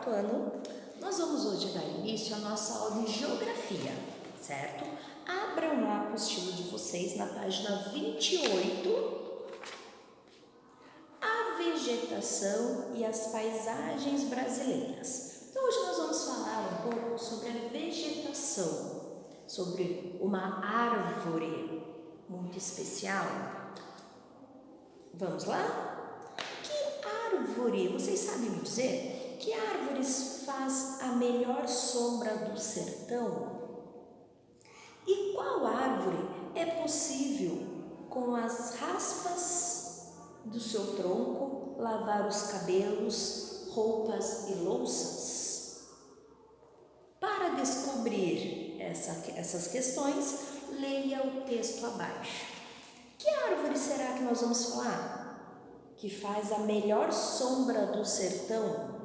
quarto ano. Nós vamos hoje dar início à nossa aula de geografia, certo? Abram lá a apostila de vocês na página 28, a vegetação e as paisagens brasileiras. Então hoje nós vamos falar um pouco sobre a vegetação, sobre uma árvore muito especial. Vamos lá? Que árvore, vocês sabem me dizer, que árvores faz a melhor sombra do sertão? E qual árvore é possível, com as raspas do seu tronco, lavar os cabelos, roupas e louças? Para descobrir essas questões, leia o texto abaixo. Que árvore será que nós vamos falar? Que faz a melhor sombra do sertão?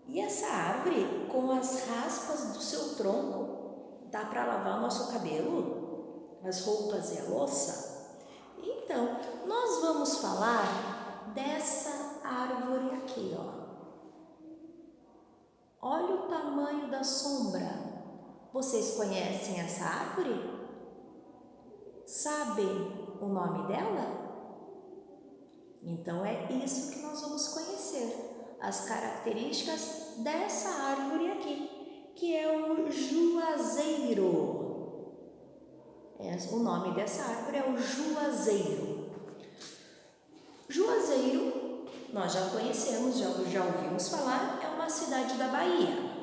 E essa árvore, com as raspas do seu tronco, dá para lavar o nosso cabelo, as roupas e a louça? Então, nós vamos falar dessa árvore aqui, ó. Olha o tamanho da sombra. Vocês conhecem essa árvore? Sabem o nome dela? Então é isso que nós vamos conhecer, as características dessa árvore aqui, que é o juazeiro. O nome dessa árvore é o juazeiro. Juazeiro, nós já conhecemos, já ouvimos falar, é uma cidade da Bahia.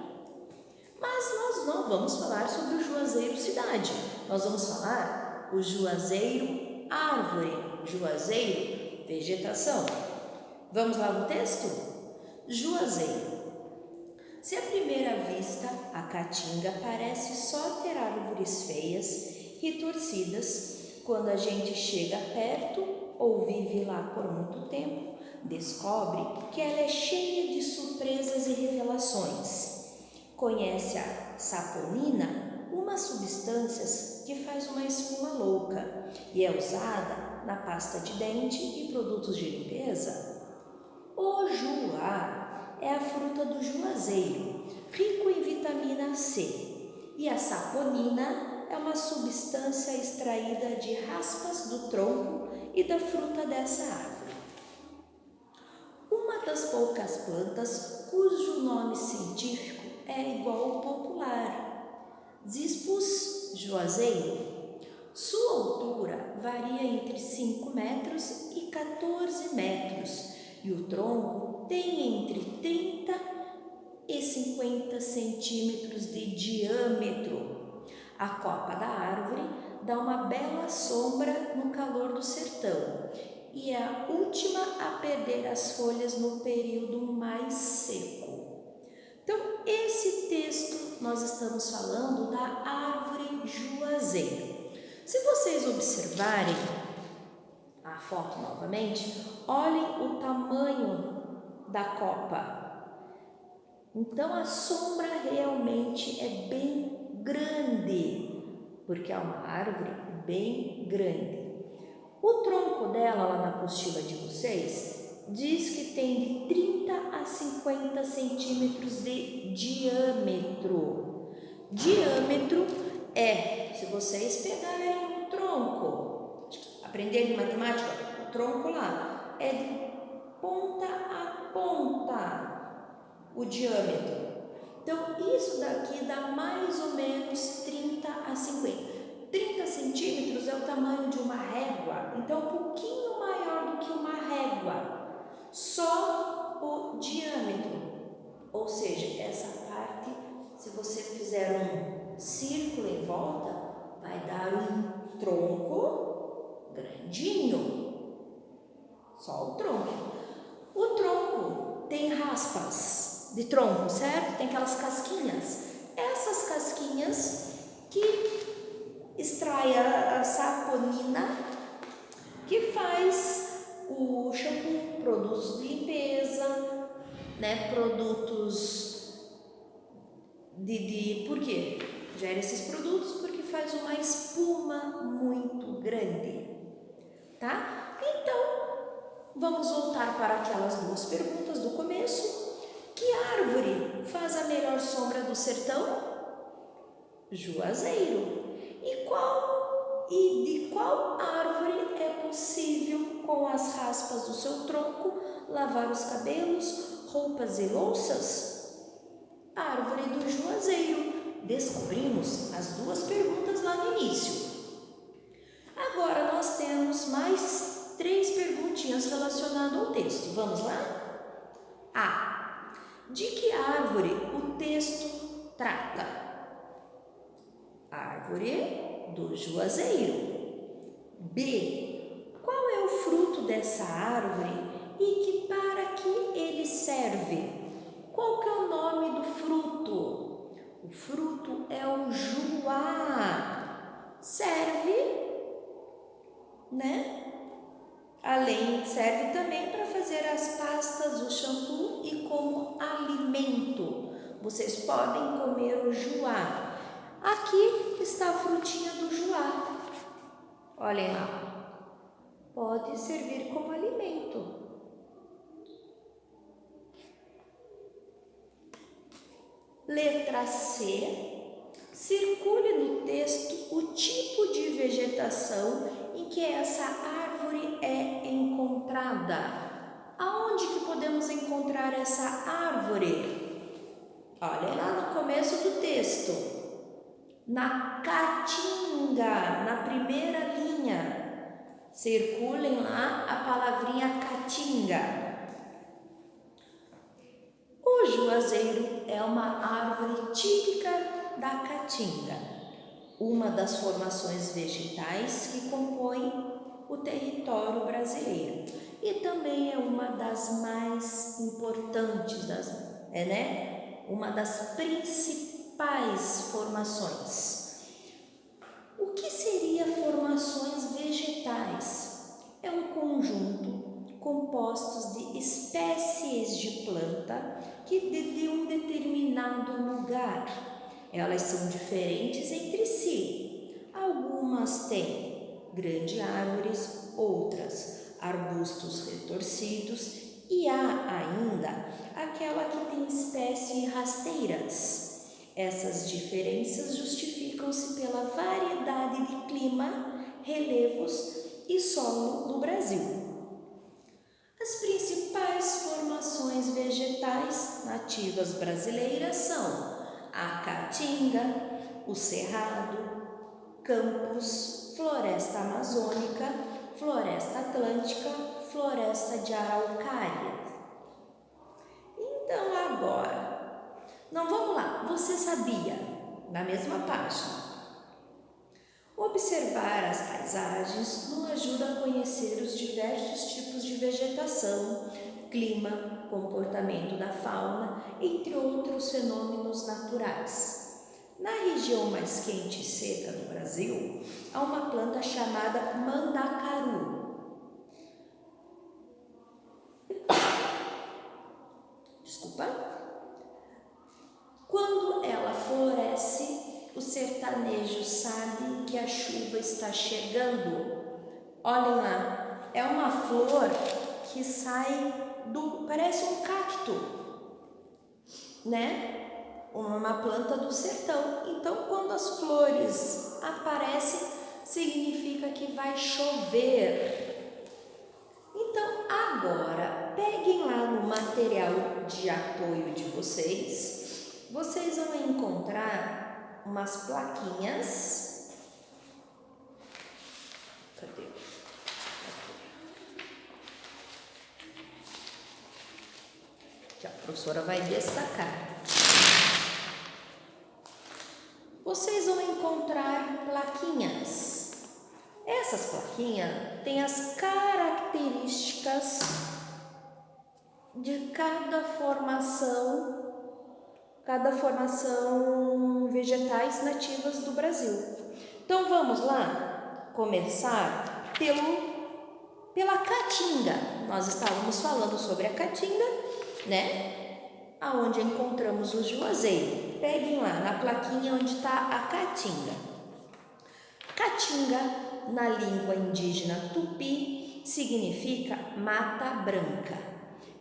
Mas nós não vamos falar sobre o juazeiro cidade, nós vamos falar o juazeiro árvore, juazeiro vegetação. Vamos lá no texto? Juazeiro. Se à primeira vista a caatinga parece só ter árvores feias e torcidas, quando a gente chega perto ou vive lá por muito tempo, descobre que ela é cheia de surpresas e revelações. Conhece a saponina, uma substância que faz uma espuma louca e é usada na pasta de dente e produtos de limpeza. O juá é a fruta do juazeiro, rico em vitamina C, e a saponina é uma substância extraída de raspas do tronco e da fruta dessa árvore. Uma das poucas plantas cujo nome científico é igual ao popular, Zispus juazeiro. Sua altura varia entre 5 metros e 14 metros e o tronco tem entre 30 e 50 centímetros de diâmetro. A copa da árvore dá uma bela sombra no calor do sertão e é a última a perder as folhas no período mais seco. Então, esse texto nós estamos falando da árvore juazeiro. Se vocês observarem a foto novamente, olhem o tamanho da copa. Então, a sombra realmente é bem grande, porque é uma árvore bem grande. O tronco dela, lá na apostila de vocês, diz que tem de 30 a 50 centímetros de diâmetro. Diâmetro é, se vocês pegarem um tronco, aprenderem matemática, o tronco lá é de ponta a ponta o diâmetro. Então, isso daqui dá mais ou menos 30 a 50. 30 centímetros é o tamanho de uma régua, então um pouquinho maior do que uma régua. Só o diâmetro, ou seja, essa parte, se você fizer um círculo em volta, vai dar um tronco grandinho, só o tronco. O tronco tem raspas de tronco, certo? Tem aquelas casquinhas. Essas casquinhas que extrai a saponina, que faz o shampoo, produtos de limpeza, né? Produtos por quê? Gera esses produtos porque faz uma espuma muito grande, tá? Então, vamos voltar para aquelas duas perguntas do começo. Que faz a melhor sombra do sertão? Juazeiro. E de qual árvore é possível, com as raspas do seu tronco, lavar os cabelos, roupas e louças? Árvore do juazeiro. Descobrimos as duas perguntas lá no início. Agora nós temos mais 3 perguntinhas relacionadas ao texto. Vamos lá? A. De que árvore o texto trata? Árvore do juazeiro. B. Qual é o fruto dessa árvore e para que ele serve? Qual que é o nome do fruto? O fruto é o juá. Serve, serve também para fazer as pastas, o shampoo e como alimento. Vocês podem comer o juá. Aqui está a frutinha do juá. Olhem lá. Pode servir como alimento. Letra C. Circule no texto o tipo de vegetação em que essa árvore é encontrada. Aonde que podemos encontrar essa árvore? Olha lá no começo do texto. Na caatinga, na primeira linha. Circulem lá a palavrinha caatinga. O juazeiro é uma árvore típica da caatinga, uma das formações vegetais que compõem o território brasileiro e também é uma das mais importantes, uma das principais formações. O que seria formações vegetais? É um conjunto compostos de espécies de planta que de um determinado lugar. Elas são diferentes entre si. Algumas têm grandes árvores, outras arbustos retorcidos e há ainda aquela que tem espécies rasteiras. Essas diferenças justificam-se pela variedade de clima, relevos e solo do Brasil. As principais formações vegetais nativas brasileiras são a caatinga, o cerrado, campos, floresta amazônica, floresta atlântica, floresta de araucária. Então agora, vamos lá, você sabia, na mesma página, observar as paisagens nos ajuda a conhecer os diversos tipos de vegetação, clima, comportamento da fauna, entre outros fenômenos naturais. Na região mais quente e seca do Brasil, há uma planta chamada mandacaru. Quando ela floresce, o sertanejo sabe que a chuva está chegando. Olhem lá, é uma flor que sai parece um cacto, uma planta do sertão. Então, quando as flores aparecem, significa que vai chover. Então, agora, peguem lá no material de apoio de vocês, vocês vão encontrar umas plaquinhas. Cadê? Que a professora vai destacar. Vocês vão encontrar plaquinhas. Essas plaquinhas têm as características de cada formação vegetais nativas do Brasil. Então vamos lá começar pela caatinga. Nós estávamos falando sobre a caatinga, aonde encontramos o juazeiro. Peguem lá na plaquinha onde está a caatinga. Caatinga, na língua indígena tupi, significa mata branca.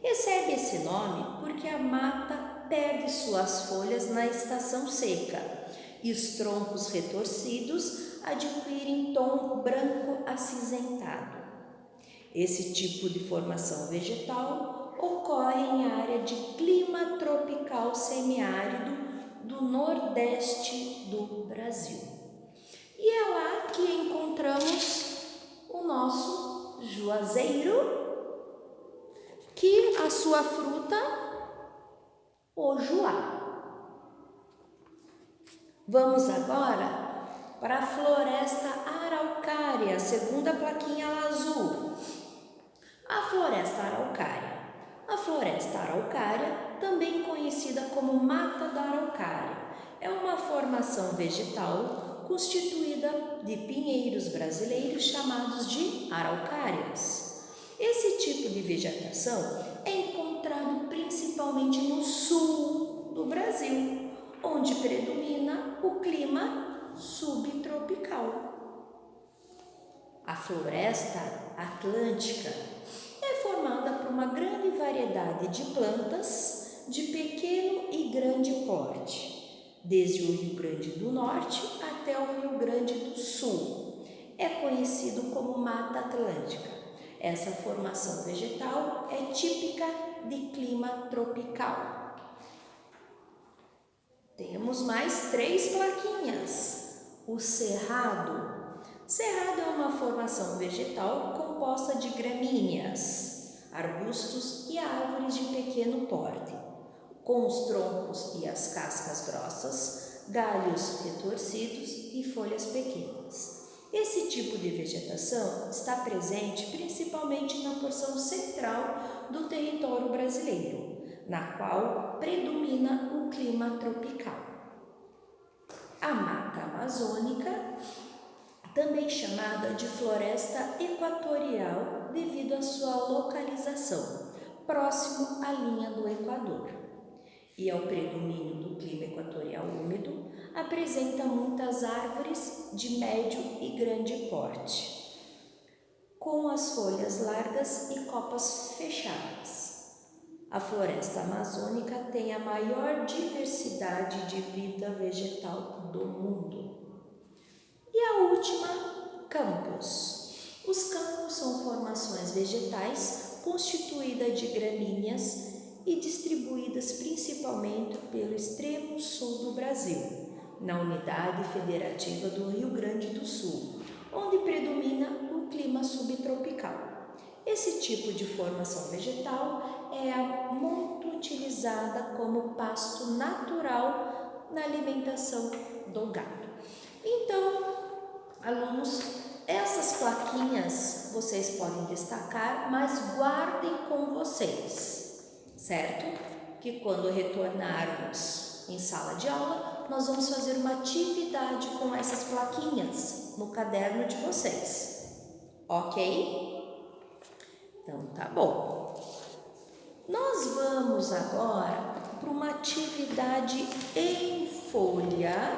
Recebe esse nome porque a mata perde suas folhas na estação seca e os troncos retorcidos adquirem tom branco acinzentado. Esse tipo de formação vegetal ocorre em área de clima tropical semiárido do nordeste do Brasil. E é lá que encontramos o nosso juazeiro, que a sua fruta, o juá. Vamos agora para a floresta araucária, segunda plaquinha azul. A floresta araucária. A floresta araucária, também conhecida como Mata da Araucária, é uma formação vegetal constituída de pinheiros brasileiros chamados de araucárias. Esse tipo de vegetação é encontrado principalmente no sul do Brasil, onde predomina o clima subtropical. A floresta atlântica é formada por uma grande variedade de plantas de pequeno e grande porte, desde o Rio Grande do Norte até o Rio Grande do Sul. É conhecido como Mata Atlântica. Essa formação vegetal é típica de clima tropical. Temos mais 3 plaquinhas. O cerrado. Cerrado é uma formação vegetal composta de gramíneas, arbustos e árvores de pequeno porte, com os troncos e as cascas grossas, galhos retorcidos e folhas pequenas. Esse tipo de vegetação está presente principalmente na porção central do território brasileiro, na qual predomina o clima tropical. A mata amazônica, também chamada de floresta equatorial devido à sua localização, próximo à linha do Equador, e ao predomínio do clima equatorial úmido, apresenta muitas árvores de médio e grande porte, com as folhas largas e copas fechadas. A floresta amazônica tem a maior diversidade de vida vegetal do mundo. E a última, campos. Os campos são formações vegetais constituídas de gramíneas e distribuídas principalmente pelo extremo sul do Brasil, na unidade federativa do Rio Grande do Sul, onde predomina o clima subtropical. Esse tipo de formação vegetal é muito utilizada como pasto natural na alimentação do gado. Então, alunos, essas plaquinhas vocês podem destacar, mas guardem com vocês, certo? Que quando retornarmos em sala de aula, nós vamos fazer uma atividade com essas plaquinhas no caderno de vocês, ok? Então, tá bom. Nós vamos agora para uma atividade em folha,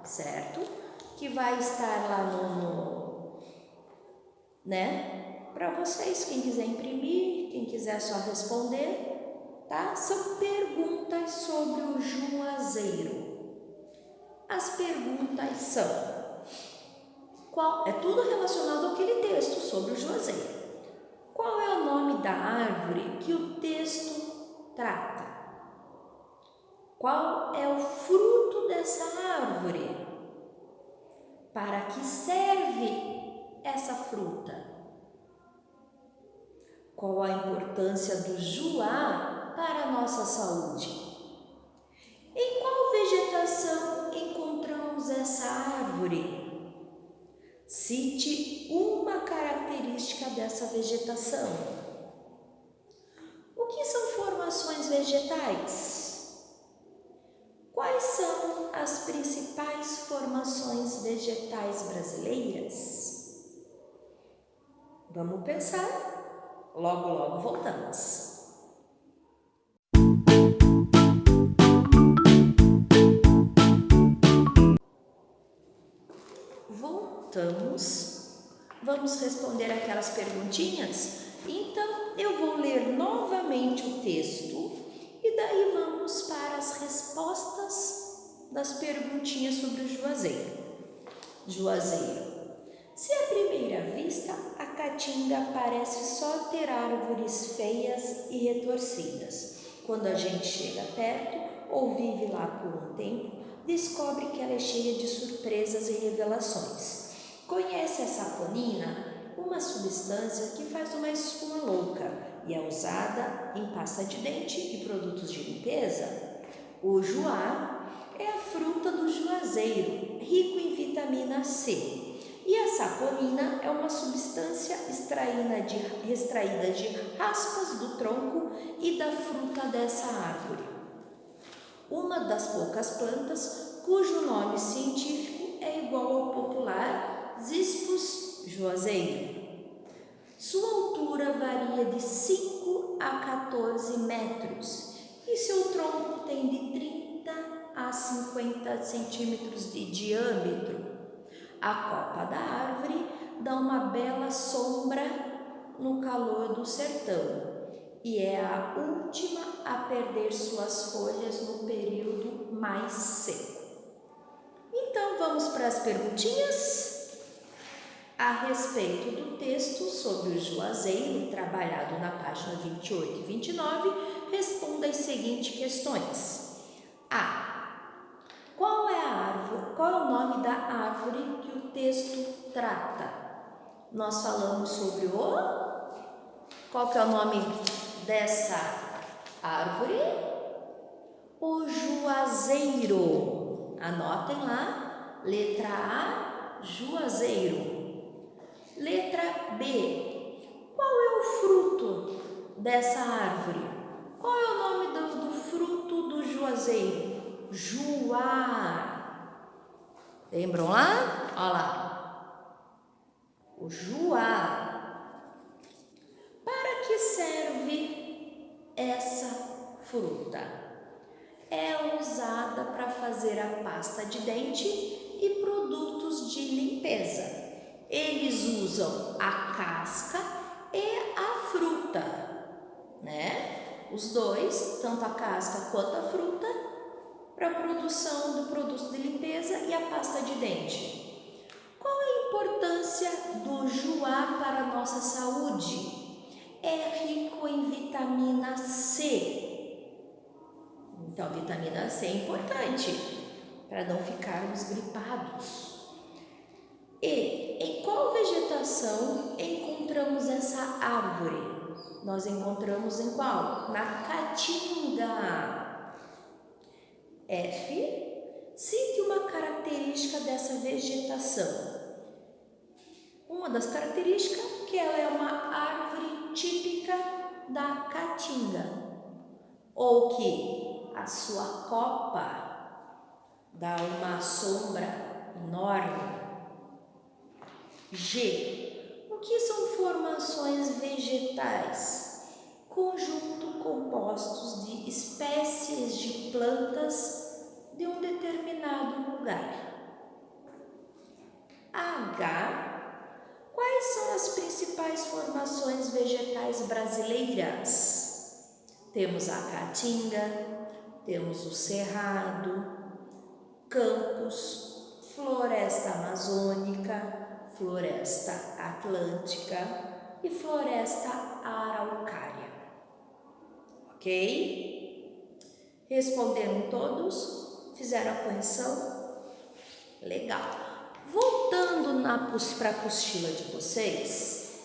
certo? Que vai estar lá para vocês, quem quiser imprimir, quem quiser só responder, tá? São perguntas sobre o juazeiro. As perguntas são: é tudo relacionado àquele texto sobre o juazeiro. Qual é o nome da árvore que o texto trata? Qual é o fruto dessa árvore? Para que serve essa fruta? Qual a importância do juá para a nossa saúde? Em qual vegetação encontramos essa árvore? Cite uma característica dessa vegetação. O que são formações vegetais? Quais são as principais formações vegetais brasileiras? Vamos pensar? Logo, logo voltamos. Vamos responder aquelas perguntinhas? Então, eu vou ler novamente o texto E daí vamos para as respostas das perguntinhas sobre o juazeiro. Juazeiro. Se à primeira vista a caatinga parece só ter árvores feias e retorcidas, quando a gente chega perto ou vive lá por um tempo, descobre que ela é cheia de surpresas e revelações. Conhece a saponina? Uma substância que faz uma espuma louca e é usada em pasta de dente e produtos de limpeza. O juá é a fruta do juazeiro, rico em vitamina C. E a saponina é uma substância extraída de raspas do tronco e da fruta dessa árvore. Uma das poucas plantas cujo nome científico é igual ao popular Zispus juazeiro. Sua altura varia de 5 a 14 metros e seu tronco tem de 30 a 50 centímetros de diâmetro. A copa da árvore dá uma bela sombra no calor do sertão e é a última a perder suas folhas no período mais seco. Então vamos para as perguntinhas? A respeito do texto sobre o juazeiro, trabalhado na página 28 e 29, responda as seguintes questões. A. Qual é o nome da árvore que o texto trata? Nós falamos sobre Qual que é o nome dessa árvore? O juazeiro. Anotem lá. Letra A, juazeiro. Letra B. Qual é o fruto dessa árvore? Qual é o nome do fruto do juazeiro? Juá. Lembram lá? Olha lá. O juá. Para que serve essa fruta? É usada para fazer a pasta de dente e produtos de limpeza. Eles usam a casca e a fruta, né? Os dois, tanto a casca quanto a fruta, para a produção do produto de limpeza e a pasta de dente. Qual é a importância do juá para a nossa saúde? É rico em vitamina C. Então, a vitamina C é importante para não ficarmos gripados. E em qual vegetação encontramos essa árvore? Nós encontramos em qual? Na caatinga. F. Cite uma característica dessa vegetação. Uma das características é que ela é uma árvore típica da caatinga, ou que a sua copa dá uma sombra enorme. G. O que são formações vegetais? Conjunto compostos de espécies de plantas de um determinado lugar. H. Quais são as principais formações vegetais brasileiras? Temos a caatinga, temos o cerrado, campos, floresta amazônica, floresta atlântica e floresta araucária. Ok? Responderam todos? Fizeram a correção? Legal. Voltando para a apostila de vocês,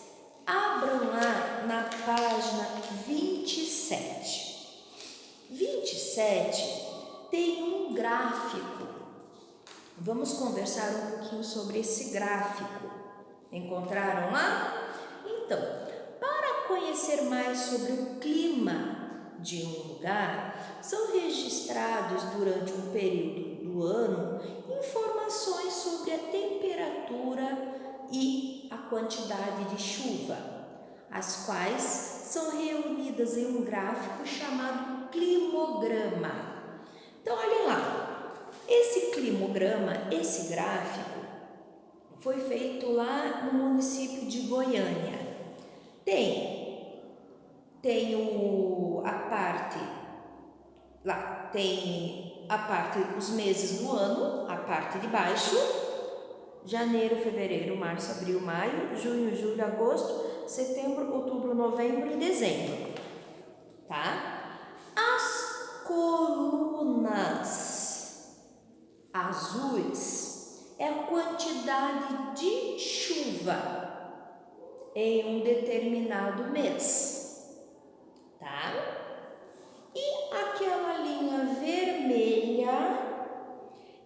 abram lá na página 27. 27 tem um gráfico. Vamos conversar um pouquinho sobre esse gráfico. Encontraram lá? Então, para conhecer mais sobre o clima de um lugar, são registrados durante um período do ano informações sobre a temperatura e a quantidade de chuva, as quais são reunidas em um gráfico chamado climograma. Então, olhem lá. Esse climograma, esse gráfico, foi feito lá no município de Goiânia. Tem a parte tem a parte, os meses do ano, a parte de baixo, janeiro, fevereiro, março, abril, maio, junho, julho, agosto, setembro, outubro, novembro e dezembro, tá? As colunas azuis é a quantidade de chuva em um determinado mês, tá? E aquela linha vermelha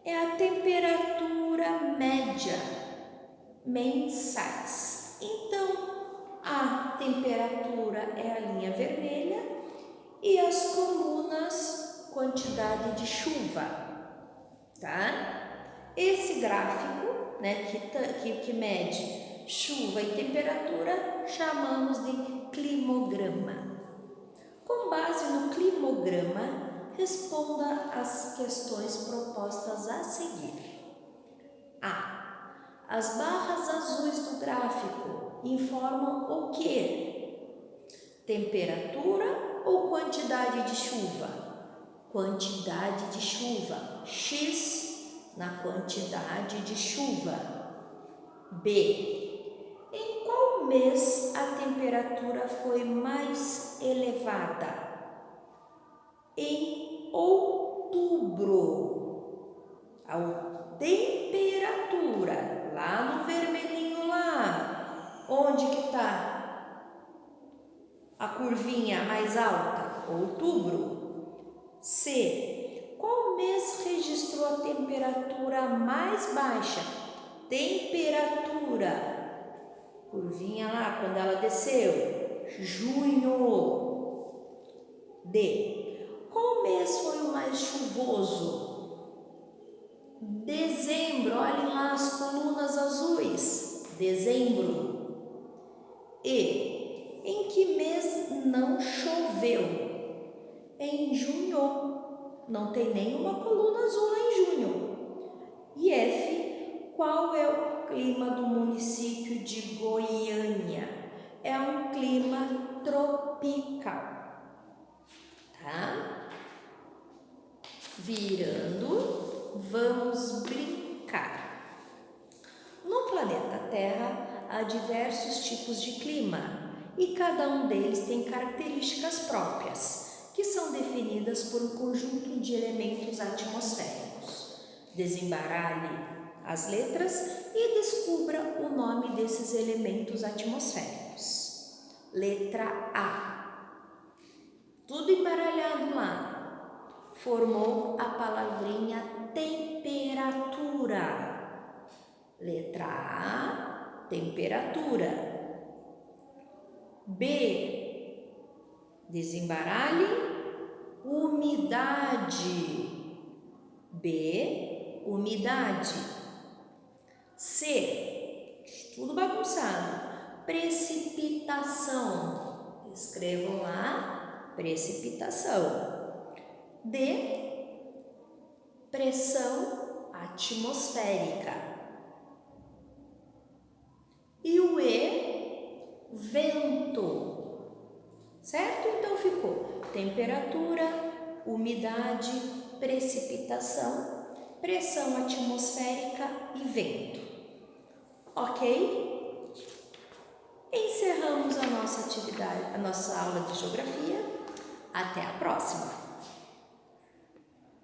é a temperatura média mensais. Então, a temperatura é a linha vermelha e as colunas, quantidade de chuva, tá? Esse gráfico, né, que mede chuva e temperatura, chamamos de climograma. Com base no climograma, responda às questões propostas a seguir. A. As barras azuis do gráfico informam o quê? Temperatura ou quantidade de chuva? Quantidade de chuva. X na quantidade de chuva. B. Em qual mês a temperatura foi mais elevada? Em outubro. A temperatura, lá no vermelhinho lá, onde que está a curvinha mais alta? Outubro. C. Qual mês registrou a temperatura mais baixa? Temperatura. Curvinha lá, quando ela desceu, junho. D. Qual mês foi o mais chuvoso? Dezembro, olhem lá as colunas azuis. Dezembro. E. Em que mês não choveu? Em junho. Não tem nenhuma coluna azul lá em junho. E F. Qual é o clima do município de Goiânia? É um clima tropical, tá? Virando, vamos brincar. No planeta Terra há diversos tipos de clima e cada um deles tem características próprias, que são definidas por um conjunto de elementos atmosféricos. Desembaralhe as letras e descubra o nome desses elementos atmosféricos. Letra A. Tudo embaralhado lá. Formou a palavrinha temperatura. Letra A, temperatura. B. Desembaralhe, umidade. B, umidade. C, tudo bagunçado, precipitação, escrevam lá, precipitação. D, pressão atmosférica. E o E, vento, certo? Então ficou temperatura, umidade, precipitação, pressão atmosférica e vento. Ok? Encerramos a nossa atividade, a nossa aula de geografia. Até a próxima!